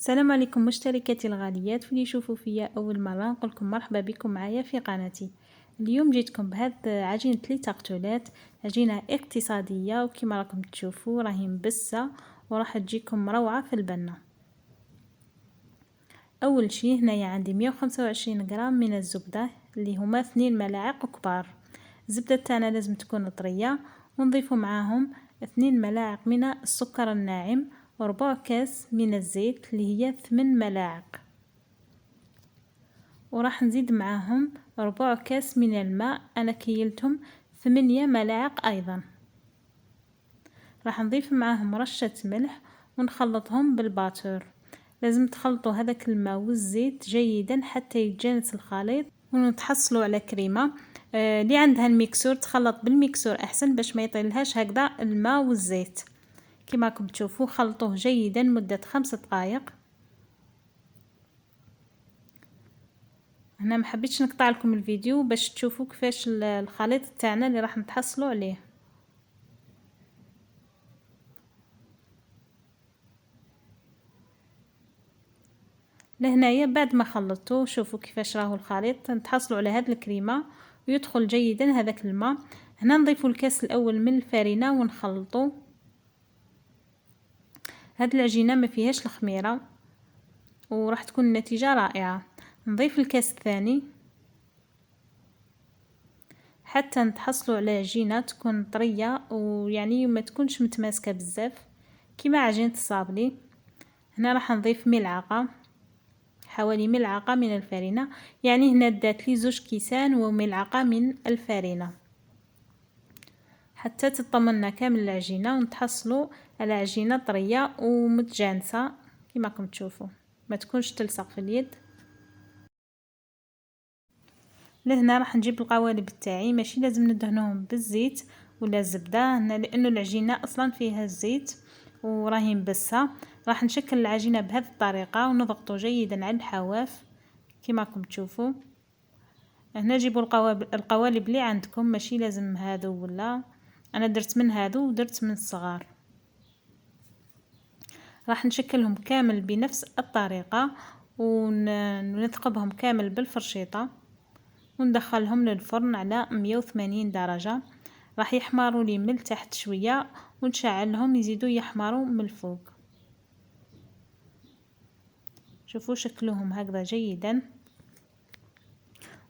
السلام عليكم مشتركاتي الغاليات. واللي يشوفوا فيا اول مره نقولكم مرحبا بكم معايا في قناتي. اليوم جيتكم بهذه عجينه لي تارتولات، عجينه اقتصاديه وكما راكم تشوفوا راهي مبسه وراح تجيكم روعه في البنه. اول شيء هنايا عندي 125 غرام من الزبده اللي هما 2 ملاعق كبار. الزبده تاعنا لازم تكون طريه، ونضيف معاهم 2 ملاعق من السكر الناعم وربع كاس من الزيت اللي هي 8 ملاعق، وراح نزيد معاهم ربع كاس من الماء، انا كيلتهم 8 ملاعق ايضا. راح نضيف معاهم رشة ملح ونخلطهم بالباتور. لازم تخلطوا هذاك الماء والزيت جيدا حتى يتجانس الخليط ونتحصلوا على كريمه. اللي عندها الميكسور تخلط بالميكسور احسن باش ما يطيلهاش هكذا الماء والزيت. كما راكم تشوفوا خلطوه جيدا مدة 5 دقائق. هنا ما حبيتش نقطع لكم الفيديو باش تشوفوا كيفاش الخليط تاعنا اللي راح نتحصلوا عليه. لهنايا بعد ما خلطوه شوفوا كيفاش راهو الخليط، نتحصلوا على هذه الكريمه ويدخل جيدا هذاك الماء. هنا نضيفوا الكاس الاول من الفارينه ونخلطوا. هذه العجينه ما فيهاش الخميره وراح تكون النتيجه رائعه. نضيف الكاس الثاني حتى نتحصلوا على عجينه تكون طريه ويعني ما تكونش متماسكه بزاف كما عجينه الصابلي. هنا راح نضيف ملعقه، حوالي ملعقه من الفارينه، يعني هنا دات لي 2 كيسان وملعقه من الفارينه حتى تطمنا كامل العجينه ونتحصلوا على عجينه طريه ومتجانسه كما راكم تشوفوا، ما تكونش تلصق في اليد. لهنا راح نجيب القوالب تاعي، ماشي لازم ندهنوهم بالزيت ولا الزبده هنا لانه العجينه اصلا فيها الزيت وراهي مبسه. راح نشكل العجينه بهذه الطريقه ونضغطوا جيدا على الحواف كما راكم تشوفوا. هنا جيبوا القوالب اللي عندكم، ماشي لازم هادو، ولا انا درت من هادو ودرت من الصغار. راح نشكلهم كامل بنفس الطريقه ونثقبهم كامل بالفرشيطه وندخلهم للفرن على 180 درجه. راح يحمروا لي من تحت شويه ونشعلهم يزيدوا يحمروا من الفوق. شوفوا شكلهم هكذا جيدا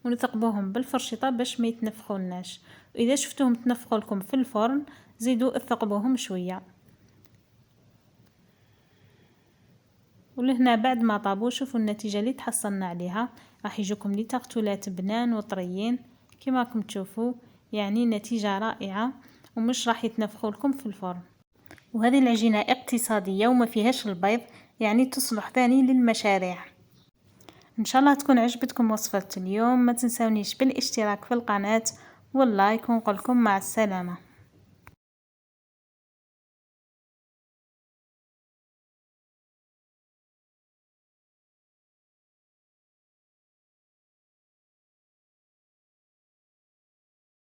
ونثقبوهم بالفرشيطه باش ما يتنفخولناش. واذا شفتوهم تنفخوا لكم في الفرن زيدوا ثقبوهم شويه. ولهنا بعد ما طابوا شوفوا النتيجه اللي تحصلنا عليها. راح يجوكم لي تارتولات بنان وطريين كما راكم تشوفوا، يعني نتيجه رائعه ومش راح يتنفخوا لكم في الفرن. وهذه العجينه اقتصاديه وما فيهاش البيض، يعني تصلح ثاني للمشاريع. ان شاء الله تكون عجبتكم وصفة اليوم. ما تنسونيش بالاشتراك في القناة واللايك، ونقولكم مع السلامة.